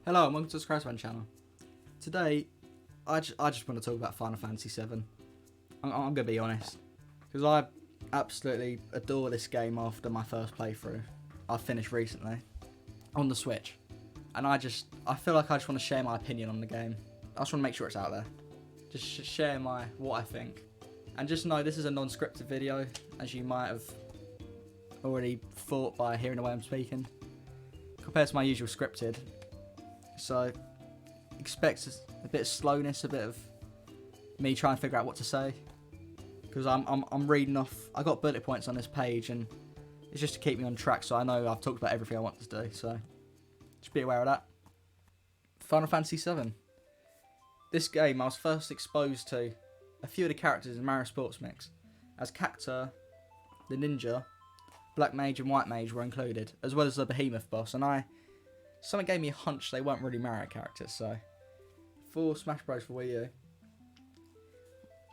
Hello and welcome to the Scraggsman channel. Today, I just want to talk about Final Fantasy VII. I'm going to be honest, because I absolutely adore this game after my first playthrough. I finished recently, on the Switch. And I feel like I just want to share my opinion on the game. I just want to make sure it's out there. Just share what I think. And just know this is a non-scripted video, as you might have already thought by hearing the way I'm speaking. Compared to my usual scripted. So, expect a bit of slowness, a bit of me trying to figure out what to say. Because I'm reading off, I got bullet points on this page and it's just to keep me on track so I know I've talked about everything I want to do. So, just be aware of that. Final Fantasy VII. This game I was first exposed to a few of the characters in Mario Sports Mix. As Cactus, the Ninja, Black Mage and White Mage were included, as well as the Behemoth boss, and something gave me a hunch they weren't really Mario characters, so for Smash Bros for Wii U,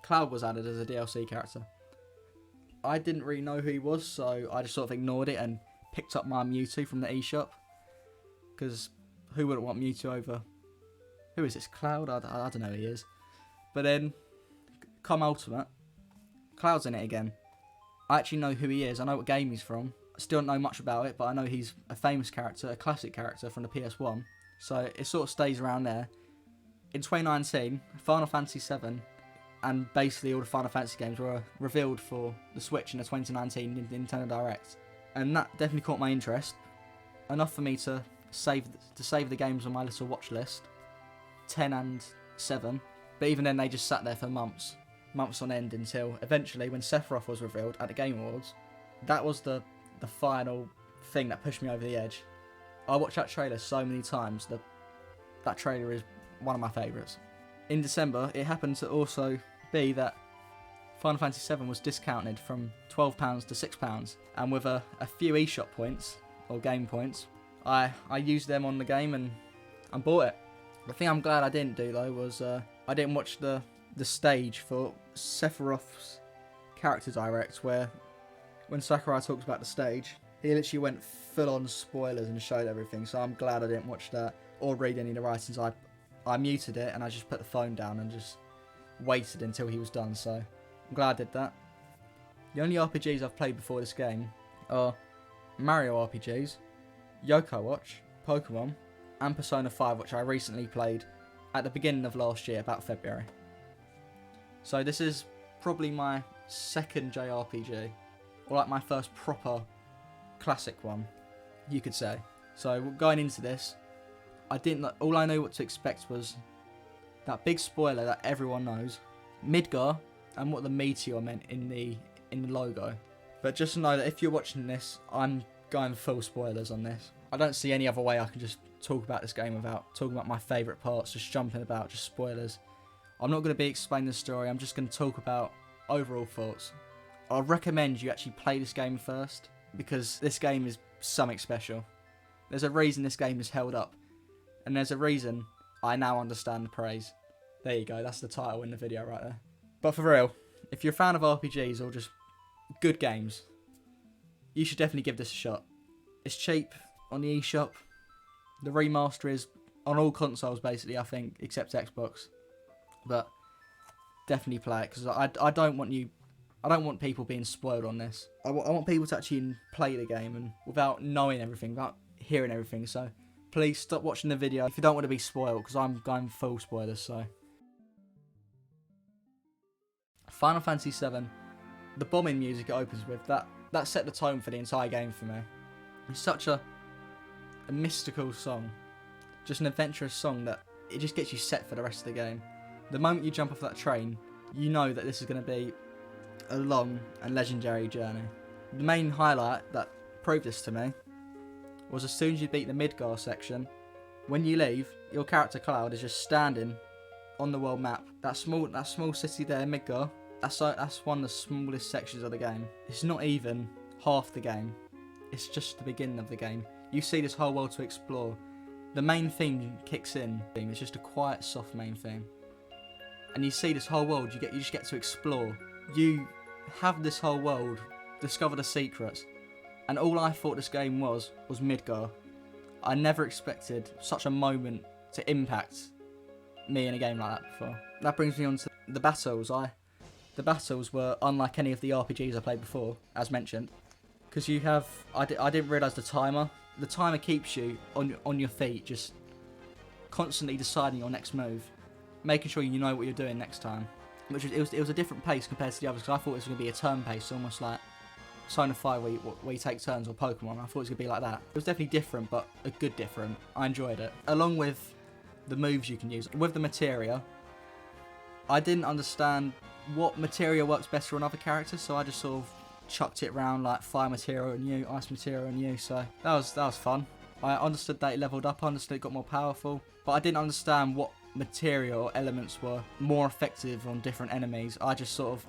Cloud was added as a DLC character. I didn't really know who he was, so I just sort of ignored it and picked up my Mewtwo from the eShop, because who wouldn't want Mewtwo over, who is this, Cloud? I don't know who he is. But then, come Ultimate, Cloud's in it again. I actually know who he is, I know what game he's from. I still don't know much about it, but I know he's a famous character, a classic character from the PS1. So it sort of stays around there. In 2019, Final Fantasy VII and basically all the Final Fantasy games were revealed for the Switch in the 2019 Nintendo Direct. And that definitely caught my interest. Enough for me to save the games on my little watch list. 10 and 7. But even then they just sat there for months on end until eventually when Sephiroth was revealed at the Game Awards. That was the final thing that pushed me over the edge. I watched that trailer so many times. That trailer is one of my favourites. In December, it happened to also be that Final Fantasy VII was discounted from £12 to £6, and with a few eShop points, or game points, I used them on the game and bought it. The thing I'm glad I didn't do though was I didn't watch the stage for Sephiroth's character direct, where when Sakurai talks about the stage, he literally went full on spoilers and showed everything, so I'm glad I didn't watch that or read any of the writings. I muted it and I just put the phone down and just waited until he was done, so I'm glad I did that. The only RPGs I've played before this game are Mario RPGs, Yokai Watch, Pokemon, and Persona 5, which I recently played at the beginning of last year, about February. So this is probably my second JRPG, or like my first proper classic one, you could say. So going into this, all I knew what to expect was that big spoiler that everyone knows, Midgar, and what the meteor meant in the logo. But just know that if you're watching this, I'm going full spoilers on this. I don't see any other way I can just talk about this game without talking about my favourite parts, just jumping about, just spoilers. I'm not going to be explaining the story, I'm just going to talk about overall thoughts. I recommend you actually play this game first, because this game is something special. There's a reason this game is held up, and there's a reason I now understand the praise. There you go, that's the title in the video right there. But for real, if you're a fan of RPGs or just good games, you should definitely give this a shot. It's cheap on the eShop. The remaster is on all consoles basically, I think, except Xbox. But definitely play it, because I don't want people being spoiled on this. I want people to actually play the game and without knowing everything, without hearing everything. So please stop watching the video if you don't want to be spoiled, because I'm going full spoilers. So Final Fantasy VII, the bombing music it opens with, that set the tone for the entire game for me. It's such a mystical song, just an adventurous song that it just gets you set for the rest of the game. The moment you jump off that train, you know that this is going to be a long and legendary journey. The main highlight that proved this to me was as soon as you beat the Midgar section, when you leave, your character Cloud is just standing on the world map. That small city there, Midgar, that's one of the smallest sections of the game. It's not even half the game. It's just the beginning of the game. You see this whole world to explore. The main theme kicks in. It's just a quiet, soft main theme. And you see this whole world, you just get to explore. You have this whole world, discover the secrets, and all I thought this game was Midgar. I never expected such a moment to impact me in a game like that before. That brings me on to the battles. The battles were unlike any of the RPGs I played before, as mentioned, because you have. I didn't realise the timer. The timer keeps you on your feet, just constantly deciding your next move, making sure you know what you're doing next time. Which it was a different pace compared to the others, because I thought it was going to be a turn pace, almost like Persona 5 where you take turns, or Pokemon. I thought it was going to be like that. It was definitely different, but a good different. I enjoyed it. Along with the moves you can use. With the materia, I didn't understand what materia works better on other characters, so I just sort of chucked it around, like fire materia on you, ice materia on you, so that was fun. I understood that it leveled up, I understood it got more powerful, but I didn't understand what materia or elements were more effective on different enemies. I just sort of,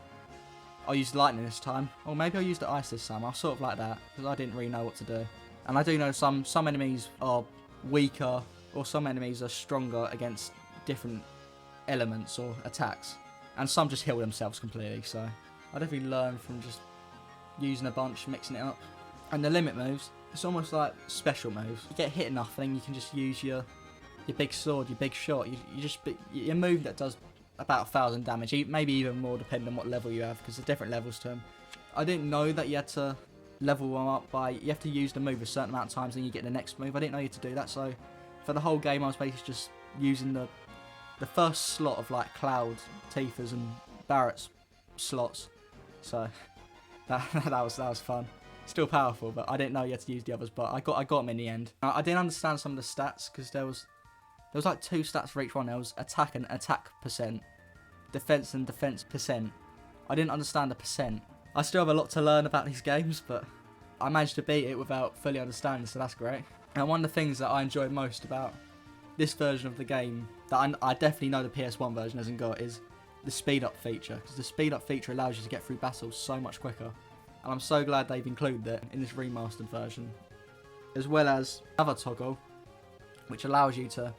I used lightning this time, or maybe I used the ice this time. I was sort of like that, because I didn't really know what to do. And I do know some enemies are weaker, or some enemies are stronger against different elements or attacks, and some just heal themselves completely, so I definitely learned from just using a bunch, mixing it up. And the limit moves, it's almost like special moves. You get hit enough, then you can just use your big sword, your big shot, your move that does about 1,000 damage, maybe even more depending on what level you have, because there's different levels to them. I didn't know that you had to level them up by, you have to use the move a certain amount of times, then you get the next move. I didn't know you had to do that, so for the whole game I was basically just using the first slot of like Cloud, Tifa's and Barrett's slots, so that was fun. Still powerful, but I didn't know you had to use the others, but I got them in the end. I didn't understand some of the stats, because there was like 2 stats for each one. There was attack and attack percent, defense and defense percent. I didn't understand the percent. I still have a lot to learn about these games, but I managed to beat it without fully understanding, so that's great. And one of the things that I enjoyed most about this version of the game, that I definitely know the PS1 version hasn't got, is the speed up feature, because the speed up feature allows you to get through battles so much quicker. And I'm so glad they've included it in this remastered version. As well as another toggle, which allows you to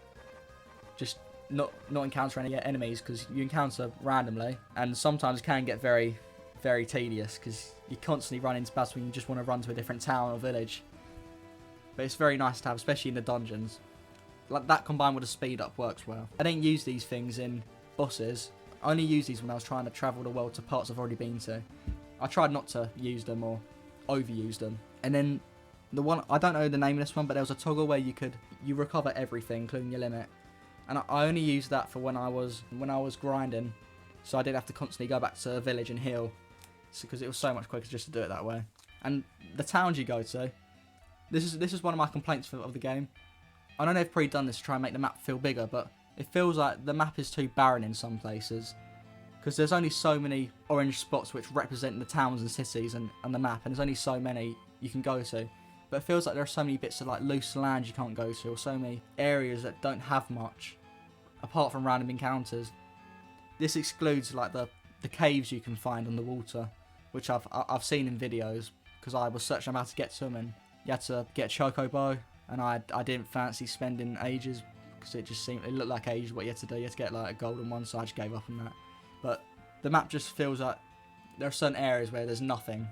just not encounter any enemies, because you encounter randomly, and sometimes it can get very, very tedious, because you constantly run into battles when you just want to run to a different town or village. But it's very nice to have, especially in the dungeons. Like that combined with the speed up works well. I didn't use these things in bosses. I only used these when I was trying to travel the world to parts I've already been to. I tried not to use them or overuse them. And then the one, I don't know the name of this one, but there was a toggle where you recover everything, including your limit. And I only used that for when I was grinding, so I didn't have to constantly go back to a village and heal, because it was so much quicker just to do it that way. And the towns you go to, this is one of my complaints of the game. I know they've pre-done this to try and make the map feel bigger, but it feels like the map is too barren in some places, because there's only so many orange spots which represent the towns and cities and the map, and there's only so many you can go to. But it feels like there are so many bits of like loose land you can't go to, or so many areas that don't have much apart from random encounters. This excludes like the caves you can find on the water, which I've seen in videos, because I was searching how to get to them, and you had to get a chocobo, and I didn't fancy spending ages, because it looked like ages what you had to do. You had to get like a golden one, so I just gave up on that. But the map just feels like there are certain areas where there's nothing.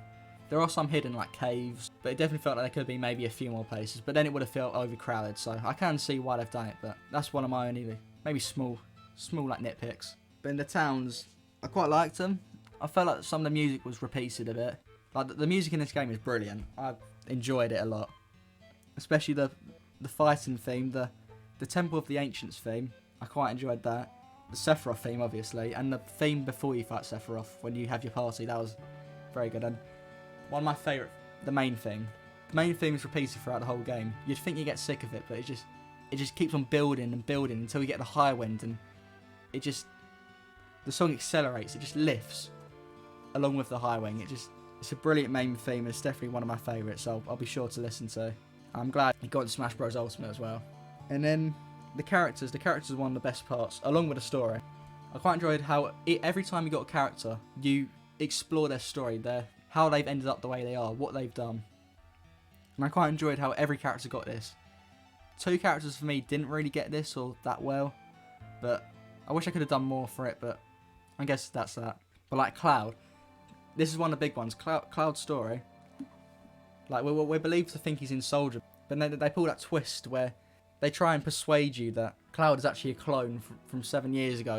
There are some hidden like caves, but it definitely felt like there could be maybe a few more places, but then it would have felt overcrowded, so I can see why they've done it, but that's one of my only maybe small like nitpicks. But in the towns, I quite liked them. I felt like some of the music was repeated a bit. Like the music in this game is brilliant. I enjoyed it a lot, especially the fighting theme, the Temple of the Ancients theme. I quite enjoyed that. The Sephiroth theme, obviously, and the theme before you fight Sephiroth, when you have your party, that was very good. And one of my favourite, the main theme. The main theme is repeated throughout the whole game. You'd think you get sick of it, but it just keeps on building and building until you get the high wind, and the song accelerates. It just lifts along with the high wind. It's a brilliant main theme. It's definitely one of my favourites, so I'll be sure to listen to. I'm glad it got into Smash Bros. Ultimate as well. And then the characters are one of the best parts, along with the story. I quite enjoyed how every time you got a character, you explore their story, how they've ended up the way they are, what they've done. And I quite enjoyed how every character got this. 2 characters for me didn't really get this or that well, but I wish I could have done more for it, but I guess that's that. But like Cloud, this is one of the big ones. Cloud's story, like we're believed to think he's in Soldier, But then they pull that twist where they try and persuade you that Cloud is actually a clone from 7 years ago.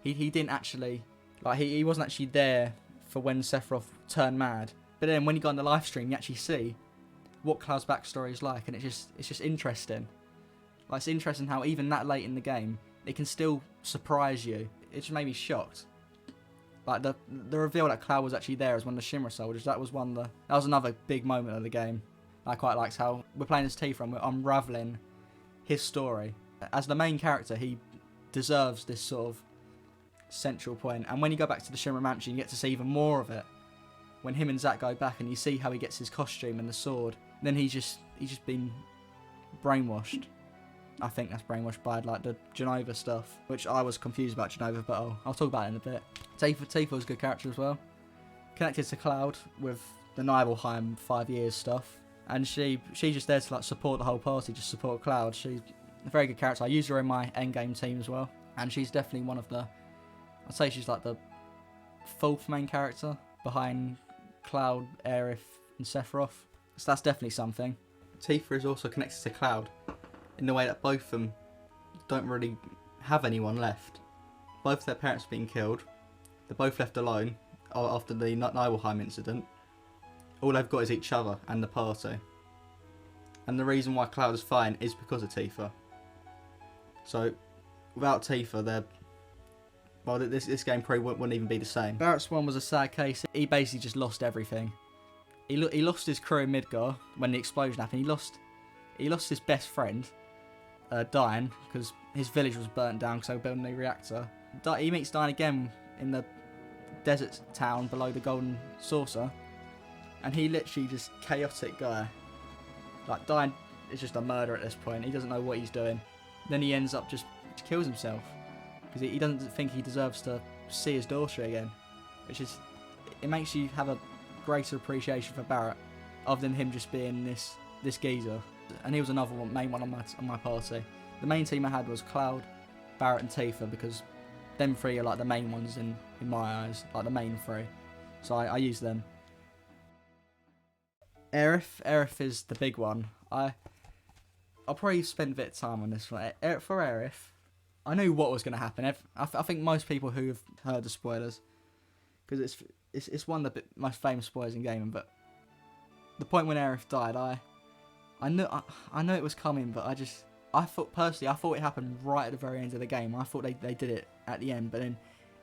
He didn't actually, like, he wasn't actually there for when Sephiroth turned mad. But then when you go on the live stream, you actually see what Cloud's backstory is like, and it's just interesting. Like, it's interesting how even that late in the game, it can still surprise you. It just made me shocked. Like, the reveal that Cloud was actually there as one of the Shinra soldiers, that was another big moment of the game. I quite liked how we're playing as Tifa and we're unravelling his story. As the main character, he deserves this sort of central point. And when you go back to the Shinra Mansion, you get to see even more of it. When him and Zack go back and you see how he gets his costume and the sword, then he's just been brainwashed. I think that's brainwashed by like the Genova stuff, which I was confused about Genova, but I'll talk about it in a bit. Tifa was a good character as well. Connected to Cloud with the Nibelheim 5 years stuff, and she's just there to like support the whole party, just support Cloud. She's a very good character. I use her in my endgame team as well, and she's definitely one of the, I'd say she's like the 4th main character behind Cloud, Aerith, and Sephiroth. So that's definitely something. Tifa is also connected to Cloud in the way that both of them don't really have anyone left. Both their parents have been killed. They're both left alone after the Nibelheim incident. All they've got is each other and the party. And the reason why Cloud is fine is because of Tifa. So, without Tifa, this game probably wouldn't even be the same. Barrett's one was a sad case. He basically just lost everything. He lost his crew in Midgar when the explosion happened. He lost his best friend, Diane, because his village was burnt down because they were building a new reactor. He meets Diane again in the desert town below the Golden Saucer, and he literally just chaotic guy. Like, Diane is just a murderer at this point. He doesn't know what he's doing. Then he ends up just kills himself because he doesn't think he deserves to see his daughter again, which is, it makes you have a greater appreciation for Barrett other than him just being this geezer. And he was another main one on my party. The main team I had was Cloud, Barrett and Tifa, because them three are like the main ones in my eyes, like the main three. So I use them. Aerith is the big one. I'll probably spend a bit of time on this one. For Aerith, I knew what was going to happen. I think most people who have heard the spoilers, because it's one of the most famous spoilers in gaming, but the point when Aerith died, I knew it was coming, but I thought it happened right at the very end of the game. I thought they did it at the end, but then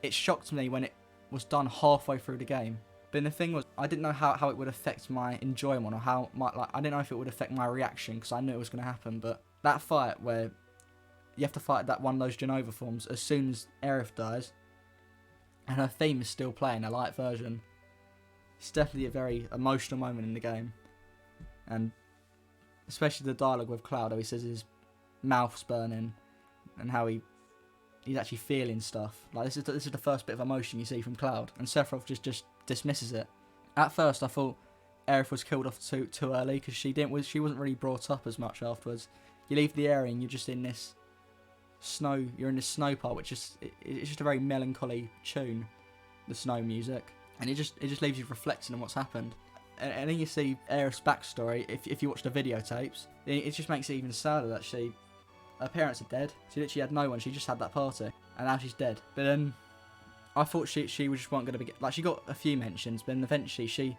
it shocked me when it was done halfway through the game. But the thing was, I didn't know how it would affect my enjoyment, or I didn't know if it would affect my reaction, because I knew it was going to happen. But that fight where you have to fight that one of those Genova forms as soon as Aerith dies, and her theme is still playing, a light version, it's definitely a very emotional moment in the game. And especially the dialogue with Cloud, how he says his mouth's burning, and how he's actually feeling stuff. Like, this is the first bit of emotion you see from Cloud, and Sephiroth just dismisses it. At first, I thought Aerith was killed off too early, because she wasn't really brought up as much afterwards. You leave the area and you're just in this snow. You're in this snow part, which it's just a very melancholy tune, the snow music, and it just leaves you reflecting on what's happened. And then you see Aerith's backstory. If you watch the videotapes, it just makes it even sadder that her parents are dead. She literally had no one. She just had that party, and now she's dead. But then I thought she just weren't going to be, like, she got a few mentions, but then eventually she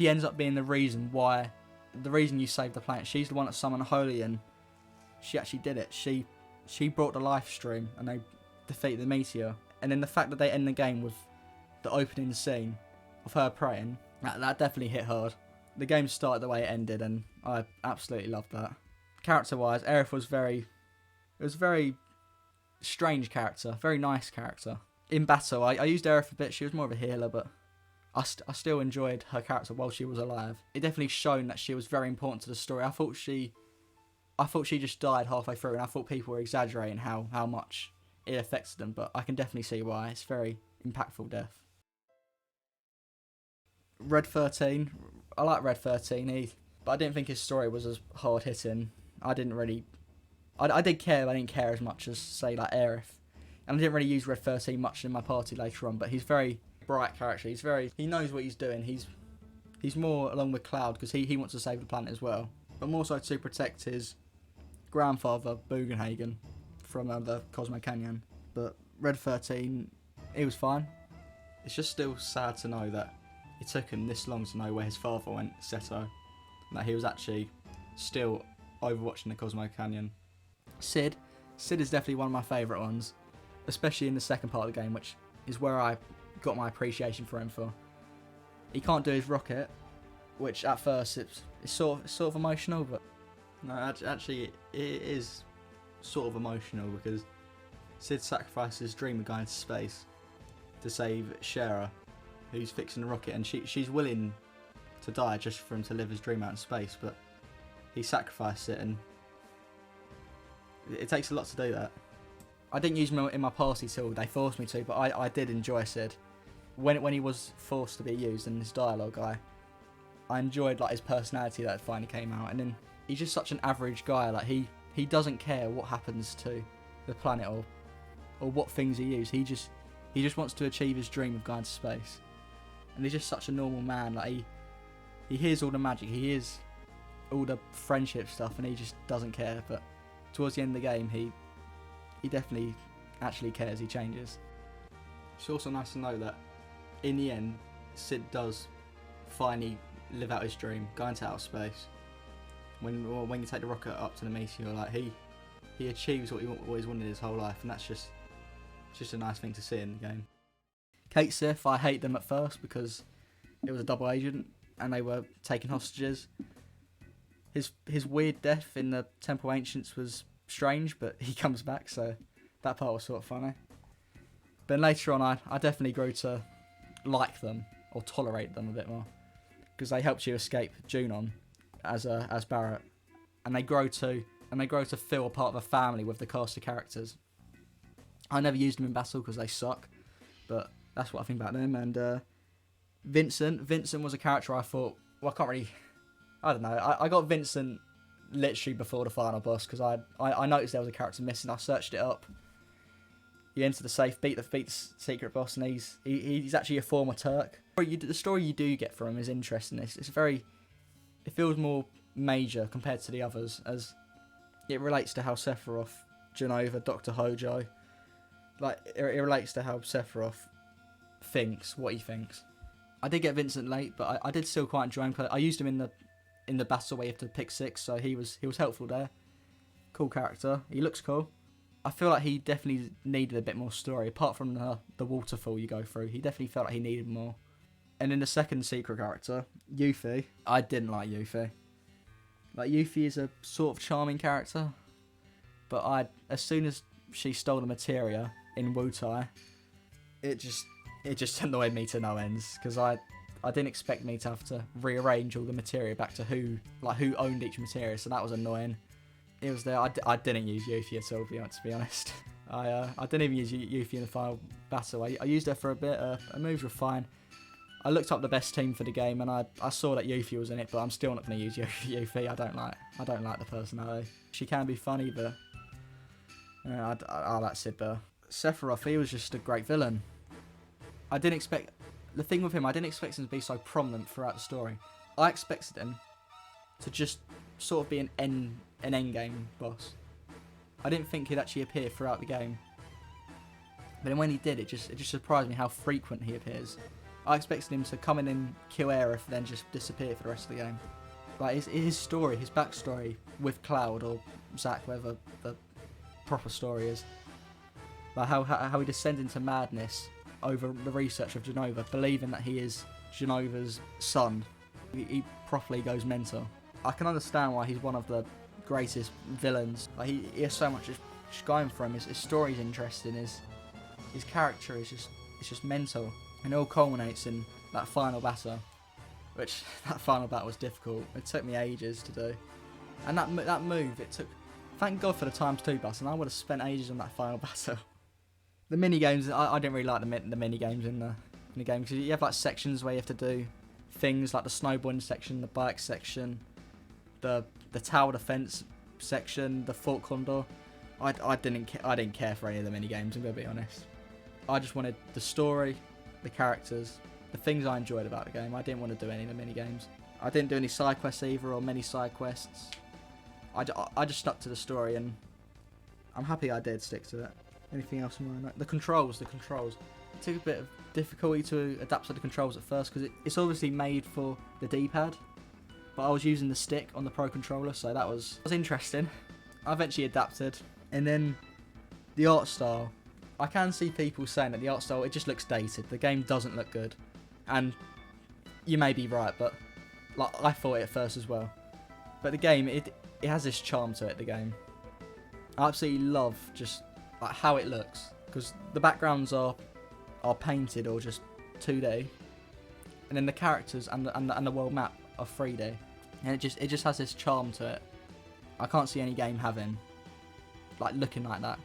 ends up being the reason you saved the planet. She's the one that summoned Holy, and she actually did it. She brought the life stream, and they defeated the meteor. And then the fact that they end the game with the opening scene of her praying, that definitely hit hard. The game started the way it ended, and I absolutely loved that. Character-wise, Aerith was a very strange character, very nice character. In battle, I used Aerith a bit. She was more of a healer, but I still enjoyed her character while she was alive. It definitely shown that she was very important to the story. I thought she just died halfway through, and I thought people were exaggerating how much it affected them, but I can definitely see why. It's a very impactful death. Red 13, I like Red 13, but I didn't think his story was as hard hitting. I did care, but I didn't care as much as, say, like Aerith. And I didn't really use Red 13 much in my party later on, but he's very bright character. He knows what he's doing. He's more along with Cloud, because he wants to save the planet as well. but more so to protect his grandfather, Bugenhagen, from the Cosmo Canyon. But Red 13, he was fine. It's just still sad to know that it took him this long to know where his father went, Seto, and that he was actually still overwatching the Cosmo Canyon. Sid is definitely one of my favourite ones, especially in the second part of the game, which is where I got my appreciation for him for. He can't do his rocket, which at first it's sort of emotional, but no, actually it is sort of emotional because Sid sacrifices his dream of going to space to save Shara, who's fixing the rocket, and she's willing to die just for him to live his dream out in space, but he sacrificed it, and it takes a lot to do that. I didn't use him in my party till they forced me to, but I did enjoy Sid. When he was forced to be used in this dialogue, I enjoyed like his personality that finally came out, and then he's just such an average guy. Like he doesn't care what happens to the planet or what things he uses. He just wants to achieve his dream of going to space, and he's just such a normal man. Like he hears all the magic, he hears all the friendship stuff, and he just doesn't care. But towards the end of the game, he definitely actually cares. He changes. It's also nice to know that in the end, Sid does finally live out his dream, go into outer space. When you take the rocket up to the meteor, like he achieves what he's wanted his whole life, and that's just a nice thing to see in the game. Kate Sith, I hate them at first because it was a double agent and they were taking hostages. His weird death in the Temple Ancients was strange, but he comes back, so that part was sort of funny. But later on, I definitely grew to like them or tolerate them a bit more because they helped you escape Junon as Barrett, and they grow to feel a part of a family with the cast of characters. I never used them in battle because they suck, but that's what I think about them. And Vincent was a character I thought, well, I don't know. I got Vincent literally before the final boss because I noticed there was a character missing. I searched it up. You enter the safe, beat the secret boss, and he's actually a former Turk. The story you do get from him is interesting. It feels more major compared to the others, as it relates to how Sephiroth, Genova, Dr. Hojo, like it relates to how Sephiroth thinks, what he thinks. I did get Vincent late, but I did still quite enjoy him. I used him in the battle where you have to pick 6, so he was helpful there. Cool character. He looks cool. I feel like he definitely needed a bit more story. Apart from the waterfall you go through, he definitely felt like he needed more. And in the second secret character, Yuffie, I didn't like Yuffie. Like, Yuffie is a sort of charming character, but as soon as she stole the materia in Wutai, it just annoyed me to no ends, because I didn't expect me to have to rearrange all the materia back to who owned each materia, so that was annoying. It was there. I didn't use Yuffie at all, to be honest. I didn't even use Yuffie in the final battle. I used her for a bit. Her moves were fine. I looked up the best team for the game, and I saw that Yuffie was in it, but I'm still not going to use Yuffie. I don't like the personality. She can be funny, but I like Sid better. Sephiroth, he was just a great villain. The thing with him, I didn't expect him to be so prominent throughout the story. I expected him to just sort of be an endgame boss. I didn't think he'd actually appear throughout the game. But then when he did, it just surprised me how frequent he appears. I expected him to come in and kill Aerith, then just disappear for the rest of the game. Like his story, his backstory with Cloud or Zack, whatever the proper story is. Like how he descended into madness over the research of Genova, believing that he is Genova's son. He properly goes mental. I can understand why he's one of the greatest villains. Like he has so much just going for him. His story's interesting. His character is just mental. And it all culminates in that final battle, which that final battle was difficult. It took me ages to do. And that move, it took... Thank God for the times 2 bus, and I would have spent ages on that final battle. The mini games, I didn't really like the mini games in the game, because you have like sections where you have to do things like the snowboarding section, the bike section, the tower defense section, the Fort Condor. I didn't care for any of the mini games. I'm gonna be honest. I just wanted the story, the characters, the things I enjoyed about the game. I didn't want to do any of the mini games. I didn't do any side quests either, or many side quests. I just stuck to the story, and I'm happy I did stick to it. Anything else in mind? The controls. It took a bit of difficulty to adapt to the controls at first, because it's obviously made for the D-pad, but I was using the stick on the Pro Controller, so that was interesting. I eventually adapted. And then the art style. I can see people saying that the art style, it just looks dated. The game doesn't look good. And you may be right, but like I thought it at first as well. But the game, it has this charm to it, the game. I absolutely love just like how it looks, because the backgrounds are painted or just 2D, and then the characters and the world map are 3D, and it just has this charm to it. I can't see any game having like looking like that.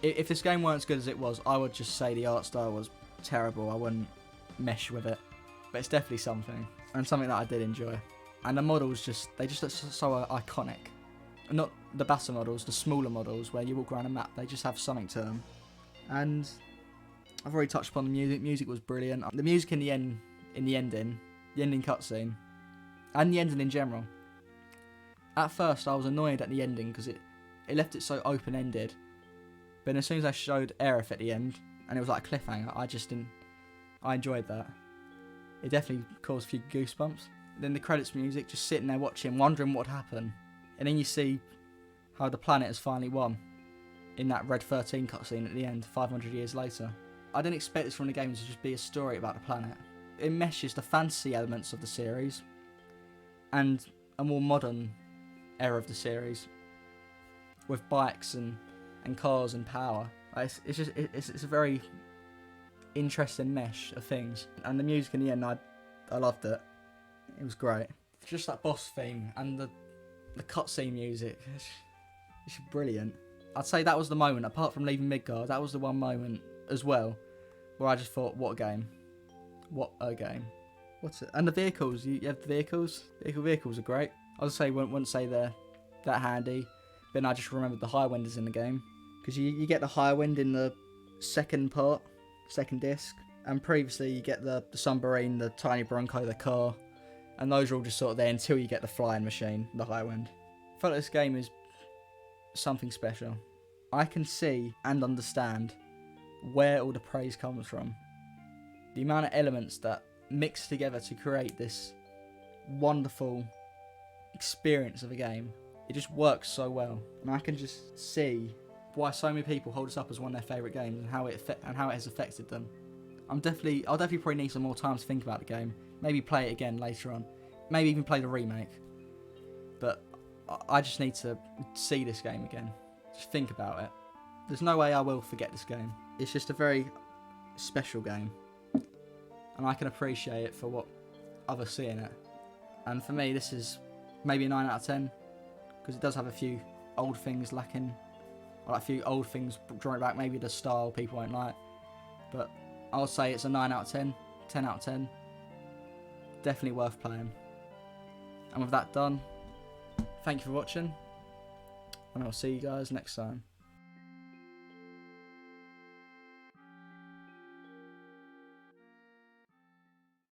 If this game weren't as good as it was, I would just say the art style was terrible. I wouldn't mesh with it, but it's definitely something, and something that I did enjoy. And the models they just look so iconic. Not the better models, the smaller models where you walk around a map, they just have something to them. And I've already touched upon the music. Music was brilliant. The music in the ending cutscene, and the ending in general. At first, I was annoyed at the ending because it left it so open-ended. But as soon as I showed Aerith at the end, and it was like a cliffhanger, I enjoyed that. It definitely caused a few goosebumps. Then the credits music, just sitting there watching, wondering what would happen. And then you see how the planet has finally won in that Red 13 cutscene at the end, 500 years later. I didn't expect this from the game to just be a story about the planet. It meshes the fantasy elements of the series and a more modern era of the series with bikes and cars and power. It's a very interesting mesh of things. And the music in the end, I loved it. It was great. Just that boss theme and the cutscene music, it's brilliant. I'd say that was the moment, apart from leaving Midgard, that was the one moment as well where I just thought, what a game. What a game. What's it? And the vehicles, you have the vehicles. Vehicles are great. I would say, wouldn't say they're that handy, but then I just remembered the Highwinders in the game. Because you get the Highwind in the second disc, and previously you get the Submarine, the Tiny Bronco, the car, and those are all just sort of there until you get the flying machine, the Highwind. I felt like this game is something special. I can see and understand where all the praise comes from. The amount of elements that mix together to create this wonderful experience of a game. It just works so well. And I can just see why so many people hold this up as one of their favourite games and how it has affected them. I'll definitely probably need some more time to think about the game. Maybe play it again later on. Maybe even play the remake. But I just need to see this game again. Just think about it. There's no way I will forget this game. It's just a very special game. And I can appreciate it for what others see in it. And for me, this is maybe a 9 out of 10. Because it does have a few old things lacking. Or like a few old things drawing back. Maybe the style people won't like. But I'll say it's a 9 out of 10. 10 out of 10. Definitely worth playing. And with that done, thank you for watching. And I'll see you guys next time.